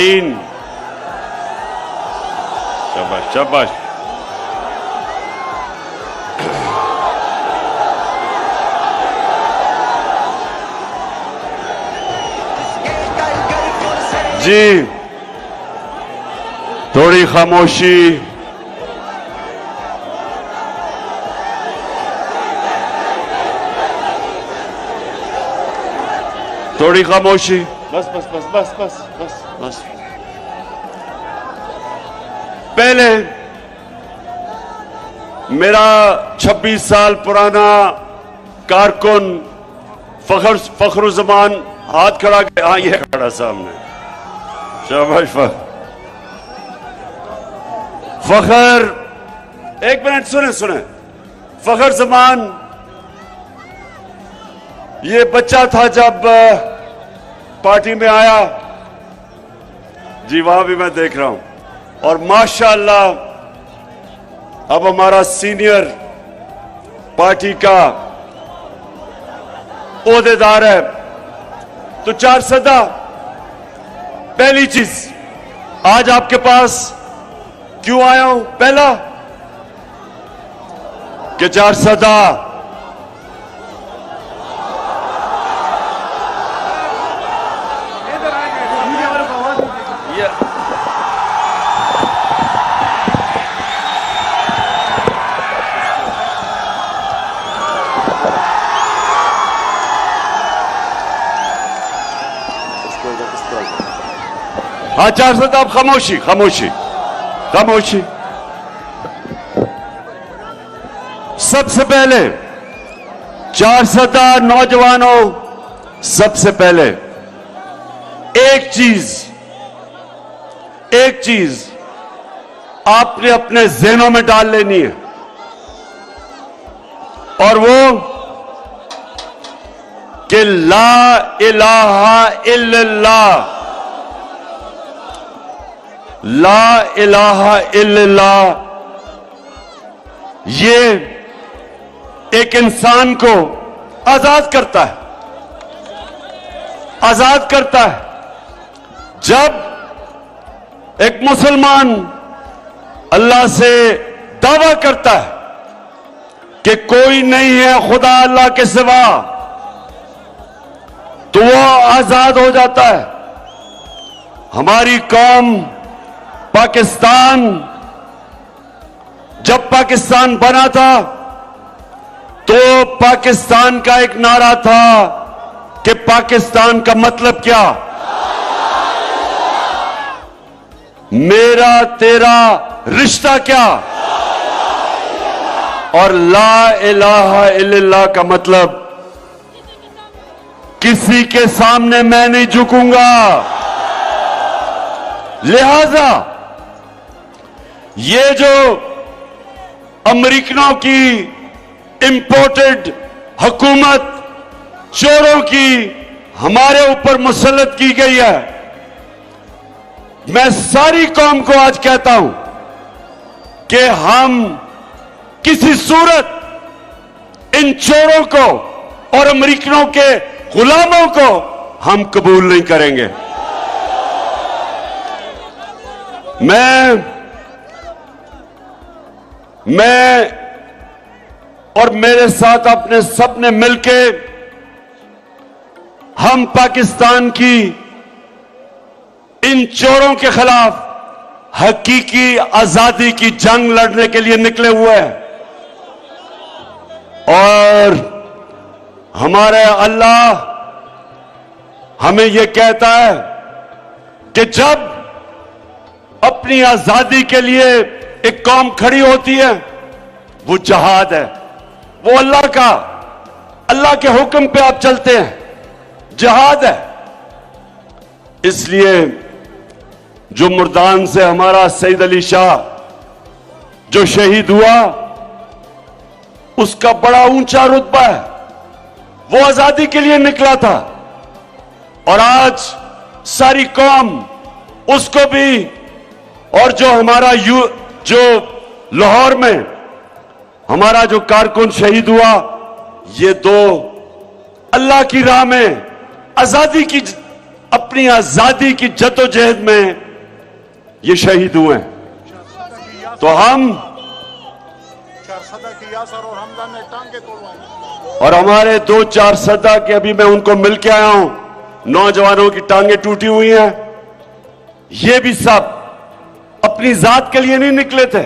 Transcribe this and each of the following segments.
फरहाइन। शाबाश शाबाश। जी थोड़ी खामोशी। थोड़ी खामोशी। बस बस बस बस बस बस बस। पहले मेरा 26 साल पुराना कारकुन फखरुज़्ज़मान हाथ खड़ा किया। हाँ ये खड़ा सामने। शाबाश फखर। एक मिनट सुने सुने। फखर ज़मान ये बच्चा था जब पार्टी में आया। जी वहां भी मैं देख रहा हूं। और माशाअल्लाह अब हमारा सीनियर पार्टी का ओहदेदार है। तो 4 सदा। पहली चीज आज आपके पास क्यों आया हूं? पहला कि 4 सदा हाँ 4 सदा। आप खामोशी खामोशी खामोशी। सबसे पहले 4 सदा नौजवानों, सबसे पहले एक चीज आपने अपने ज़हनों में डाल लेनी है और वो कि ला इलाहा इल्लल्लाह, ला इलाहा इल्लल्लाह ये एक इंसान को आजाद करता है। आजाद करता है। जब एक मुसलमान अल्लाह से दावा करता है कि कोई नहीं है खुदा अल्लाह के सिवा, तो वो आजाद हो जाता है। हमारी कौम पाकिस्तान, जब पाकिस्तान बना था तो पाकिस्तान का एक नारा था कि पाकिस्तान का मतलब क्या? मेरा तेरा रिश्ता क्या? और ला इलाहा इल्लल्लाह का मतलब किसी के सामने मैं नहीं झुकूंगा। लिहाजा ये जो अमेरिकनों की इंपोर्टेड हुकूमत चोरों की हमारे ऊपर मुसल्लत की गई है, मैं सारी कौम को आज कहता हूं कि हम किसी सूरत इन चोरों को और अमेरिकनों के गुलामों को हम कबूल नहीं करेंगे। मैं और मेरे साथ अपने सबने मिलके हम पाकिस्तान की इन चोरों के खिलाफ हकीकी आजादी की जंग लड़ने के लिए निकले हुए हैं। और हमारे अल्लाह हमें यह कहता है कि जब अपनी आजादी के लिए एक कौम खड़ी होती है, वो जहाद है, वो अल्लाह के हुक्म पे आप चलते हैं, जहाद है। इसलिए जो मुर्दान से हमारा सईद अली शाह जो शहीद हुआ, उसका बड़ा ऊंचा रुतबा है, वो आजादी के लिए निकला था। और आज सारी कौम उसको भी, और जो हमारा जो लाहौर में हमारा जो कारकुन शहीद हुआ, ये दो अल्लाह की राह में आजादी की अपनी आजादी की जद्दोजहद में ये शहीद हुए हैं। तो हम और हमदान ने टांगे तोड़वाई और हमारे 2-4 सदा के अभी मैं उनको मिल के आया हूं, नौजवानों की टांगे टूटी हुई हैं। ये भी सब अपनी जात के लिए नहीं निकले थे,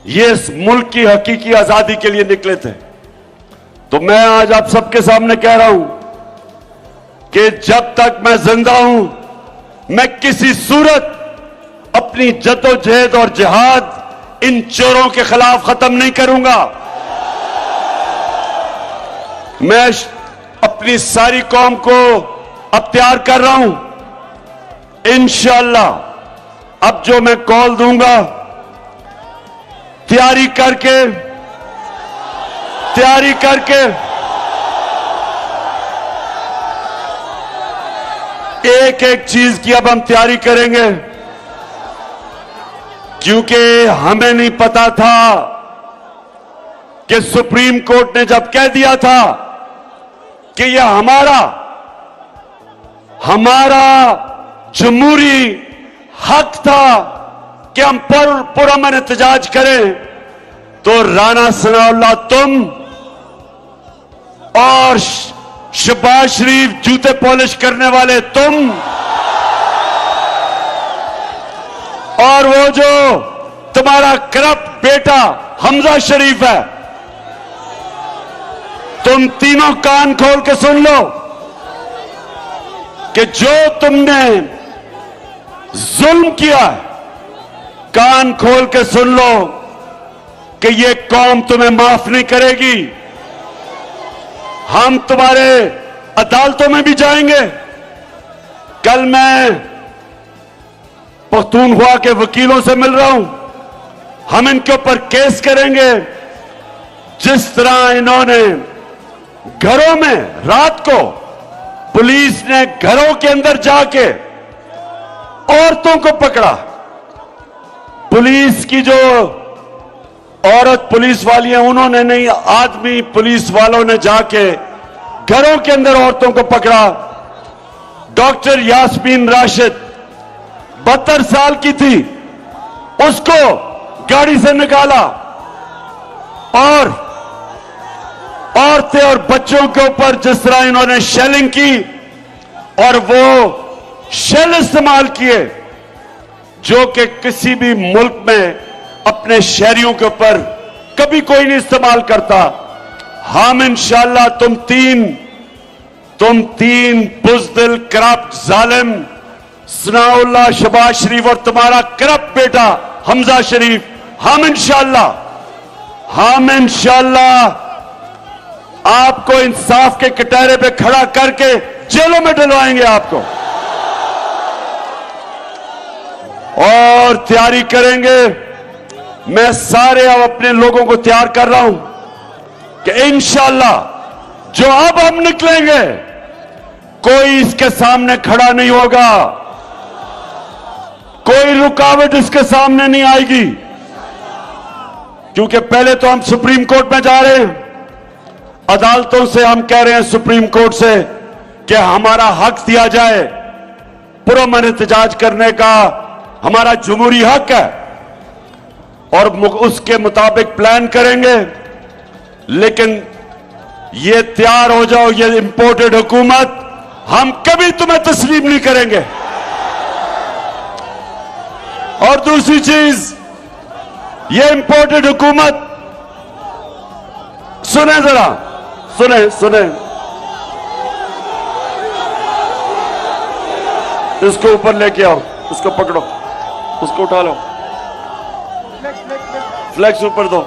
ये इस मुल्क की हकीकी आजादी के लिए निकले थे। तो मैं आज आप सबके सामने कह रहा हूं कि जब तक मैं जिंदा हूं, मैं किसी सूरत अपनी जद्दोजहद और जिहाद इन चोरों के खिलाफ खत्म नहीं करूंगा। मैं अपनी सारी कौम को अब तैयार कर रहा हूं। इंशाअल्लाह अब जो मैं कॉल दूंगा, तैयारी करके एक एक चीज की अब हम तैयारी करेंगे, क्योंकि हमें नहीं पता था कि सुप्रीम कोर्ट ने जब कह दिया था कि यह हमारा जमहूरी हक था कि हम पुरअमन एहतजाज करें, तो राना सनाउल्लाह तुम और शहबाज शरीफ जूते पॉलिश करने वाले तुम और वो जो तुम्हारा करप्ट बेटा हमजा शरीफ है, तुम तीनों कान खोल के सुन लो कि जो तुमने जुल्म किया है, कान खोल के सुन लो कि ये कौम तुम्हें माफ नहीं करेगी। हम तुम्हारे अदालतों में भी जाएंगे। कल मैं पख्तूनख्वा के वकीलों से मिल रहा हूं, हम इनके ऊपर केस करेंगे। जिस तरह इन्होंने घरों में रात को पुलिस ने घरों के अंदर जाके औरतों को पकड़ा, पुलिस की जो औरत पुलिस वाली है उन्होंने नहीं, आदमी पुलिस वालों ने जाके घरों के अंदर औरतों को पकड़ा। डॉक्टर यास्मीन राशिद 72 साल की थी, उसको गाड़ी से निकाला और औरतें और बच्चों के ऊपर जिस तरह इन्होंने शेलिंग की और वो शेल इस्तेमाल किए जो कि किसी भी मुल्क में अपने शहरियों के ऊपर कभी कोई नहीं इस्तेमाल करता। हम इंशाअल्लाह तुम तीन बुज़दिल करप्ट जालिम सनाउल्लाह, शहबाज शरीफ और तुम्हारा करप्ट बेटा हमजा शरीफ, हम इंशाअल्लाह आपको इंसाफ के कटहरे पे खड़ा करके जेलों में डलवाएंगे आपको, और तैयारी करेंगे। मैं सारे अब अपने लोगों को तैयार कर रहा हूं कि इंशाअल्लाह जो अब हम निकलेंगे, कोई इसके सामने खड़ा नहीं होगा, कोई रुकावट इसके सामने नहीं आएगी, क्योंकि पहले तो हम सुप्रीम कोर्ट में जा रहे हैं, अदालतों से हम कह रहे हैं सुप्रीम कोर्ट से कि हमारा हक दिया जाए, पुरअमन एहतजाज करने का हमारा जमहूरी हक है और उसके मुताबिक प्लान करेंगे। लेकिन ये तैयार हो जाओ, ये इंपोर्टेड हुकूमत हम कभी तुम्हें तस्लीम नहीं करेंगे। और दूसरी चीज, ये इंपोर्टेड हुकूमत, सुने जरा, सुने इसको ऊपर लेके आओ, उसको पकड़ो, उसको उठा लो, फ्लैक्स ऊपर दो।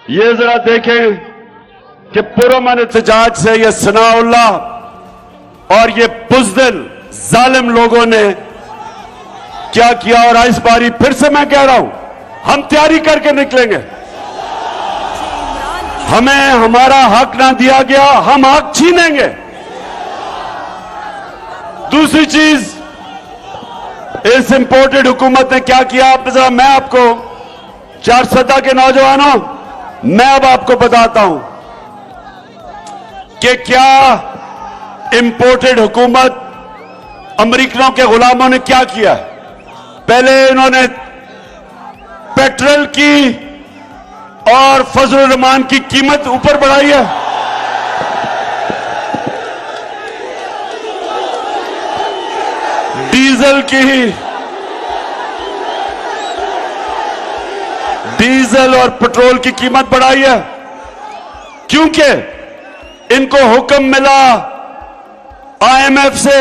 ये जरा देखें कि पुरअमन एहतजाज से ये सनाउल्लाह और ये बुज़दिल जालिम लोगों ने क्या किया। और इस बारी फिर से मैं कह रहा हूं, हम तैयारी करके निकलेंगे। हमें हमारा हक ना दिया गया, हम हक छीनेंगे। दूसरी चीज, इस इंपोर्टेड हुकूमत ने क्या किया, आप जरा, मैं आपको, चारसदा के नौजवानों, मैं अब आपको बताता हूं कि क्या इंपोर्टेड हुकूमत अमेरिकनों के गुलामों ने क्या किया। पहले इन्होंने पेट्रोल की और फजल रहमान की कीमत ऊपर बढ़ाई है। डीजल और पेट्रोल की कीमत बढ़ाई है, क्योंकि इनको हुक्म मिला आईएमएफ से।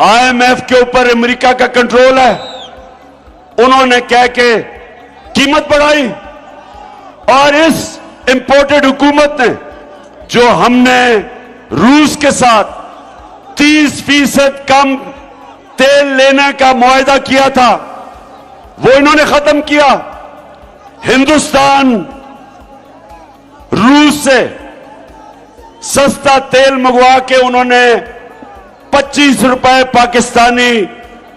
आईएमएफ के ऊपर अमेरिका का कंट्रोल है। उन्होंने कह के कीमत बढ़ाई, और इस इंपोर्टेड हुकूमत ने, जो हमने रूस के साथ 30% कम तेल लेने का मुआहदा किया था, वो इन्होंने खत्म किया। हिंदुस्तान रूस से सस्ता तेल मंगवा के उन्होंने 25 रुपए पाकिस्तानी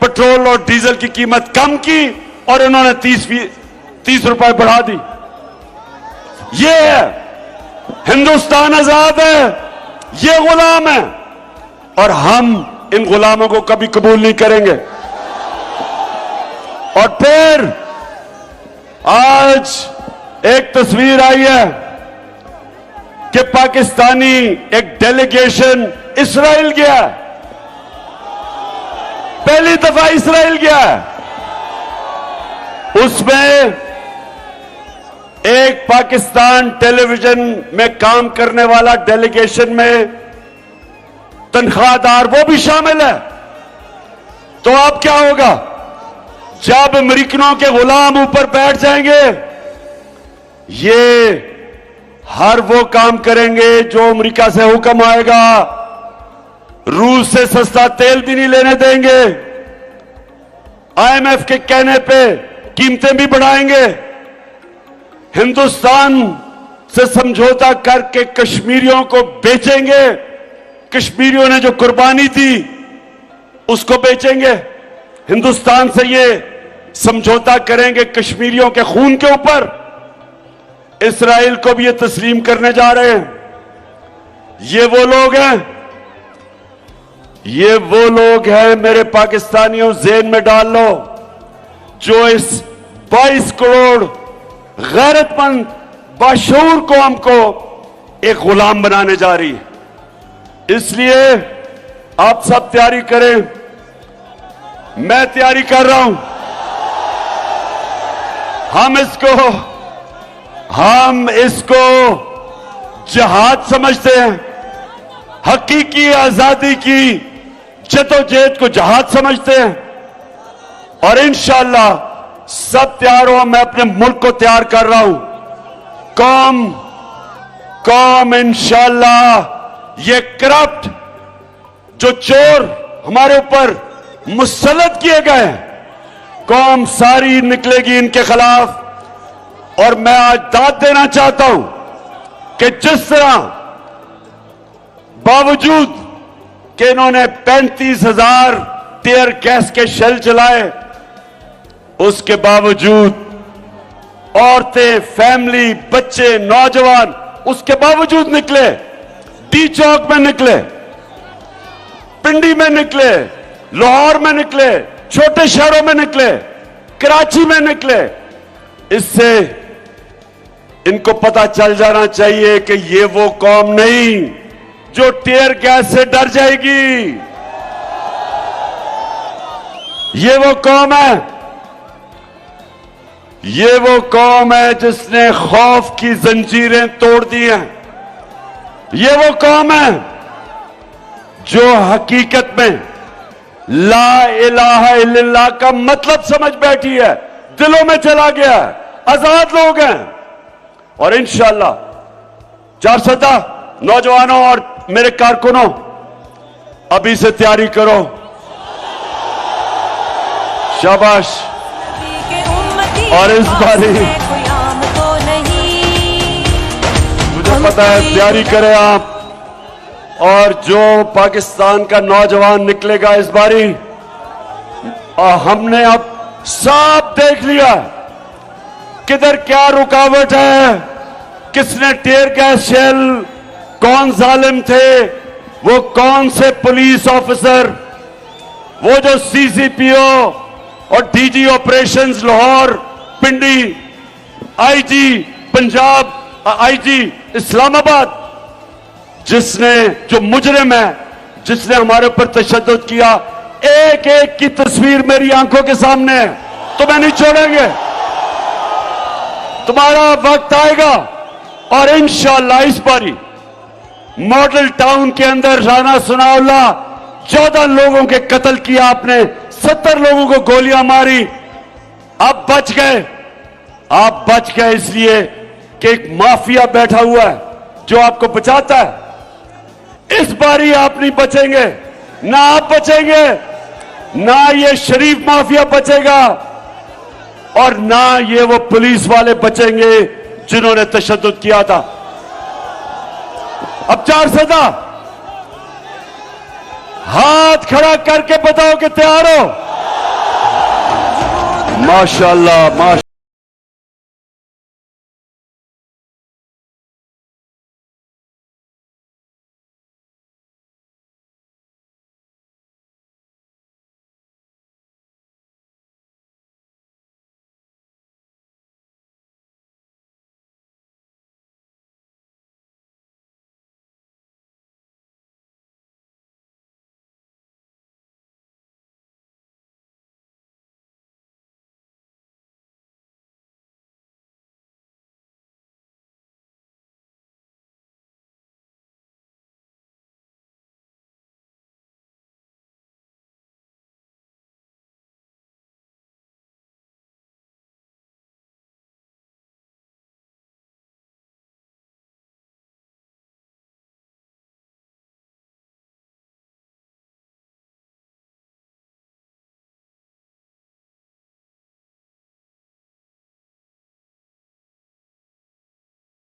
पेट्रोल और डीजल की कीमत कम की, और इन्होंने 30 रुपए बढ़ा दी। ये है हिंदुस्तान आजाद है, ये गुलाम है, और हम इन गुलामों को कभी कबूल नहीं करेंगे। और फिर आज एक तस्वीर आई है कि पाकिस्तानी एक डेलीगेशन इस्राइल गया, पहली दफा इस्राइल गया। उसमें एक पाकिस्तान टेलीविजन में काम करने वाला डेलीगेशन में तनख्वाहदार वो भी शामिल है। तो अब क्या होगा जब अमेरिकनों के गुलाम ऊपर बैठ जाएंगे? ये हर वो काम करेंगे जो अमेरिका से हुक्म आएगा। रूस से सस्ता तेल भी नहीं लेने देंगे, आईएमएफ के कहने पे कीमतें भी बढ़ाएंगे, हिंदुस्तान से समझौता करके कश्मीरियों को बेचेंगे, कश्मीरियों ने जो कुर्बानी दी उसको बेचेंगे, हिंदुस्तान से ये समझौता करेंगे कश्मीरियों के खून के ऊपर। इस्राइल को भी ये तस्लीम करने जा रहे हैं। ये वो लोग हैं, ये वो लोग हैं मेरे पाकिस्तानियों, ज़हन में डाल लो, जो इस 22 करोड़ गैरतमंद बाशऊर कौम को एक गुलाम बनाने जा रही है। इसलिए आप सब तैयारी करें, मैं तैयारी कर रहा हूं। हम इसको जिहाद समझते हैं, हकीकी आजादी की जदोजहद को जिहाद समझते हैं, और इंशाअल्लाह सब तैयार हो। मैं अपने मुल्क को तैयार कर रहा हूं। कौम इंशाअल्लाह ये करप्ट जो चोर हमारे ऊपर मुसल्लत किए गए हैं, कौम सारी निकलेगी इनके खिलाफ। और मैं आज दाद देना चाहता हूं कि जिस तरह बावजूद कि इन्होंने 35,000 टीयर गैस के शेल चलाए, उसके बावजूद औरतें, फैमिली, बच्चे, नौजवान उसके बावजूद निकले, डी चौक में निकले, पिंडी में निकले, लाहौर में निकले, छोटे शहरों में निकले, कराची में निकले। इससे इनको पता चल जाना चाहिए कि ये वो कौम नहीं जो टीयर गैस से डर जाएगी। ये वो कौम है, ये वो कौम है जिसने खौफ की जंजीरें तोड़ दी हैं। ये वो कौम है जो हकीकत में ला इलाहा इल्लल्लाह का मतलब समझ बैठी है, दिलों में चला गया है, आजाद लोग हैं। और इंशाअल्लाह चारसदा नौजवानों और मेरे कारकुनों, अभी से तैयारी करो। शाबाश। और इस बारी मुझे पता है तैयारी करें आप, और जो पाकिस्तान का नौजवान निकलेगा इस बारी, हमने अब सब देख लिया किधर क्या रुकावट है, किसने टीयर गैस शेल, कौन जालिम थे, वो कौन से पुलिस ऑफिसर, वो जो सीसीपीओ और डीजी ऑपरेशंस लाहौर, पिंडी, आईजी पंजाब, आईजी इस्लामाबाद, जिसने, जो मुजरिम है, जिसने हमारे ऊपर तशद्दुद किया, एक एक की तस्वीर मेरी आंखों के सामने है। तुम्हें नहीं छोड़ेंगे, तुम्हारा वक्त आएगा और इंशाअल्लाह इस बारी मॉडल टाउन के अंदर राना सनाउल्लाह 14 लोगों के कत्ल किया आपने, 70 लोगों को गोलियां मारी, आप बच गए। आप बच गए इसलिए कि एक माफिया बैठा हुआ है जो आपको बचाता है। इस बारी आप नहीं बचेंगे, ना आप बचेंगे, ना ये शरीफ माफिया बचेगा और ना ये वो पुलिस वाले बचेंगे जिन्होंने तशद्दुद किया था। अब 4 सदा हाथ खड़ा करके बताओ कि तैयार हो। माशाअल्लाह, माशाअल्लाह।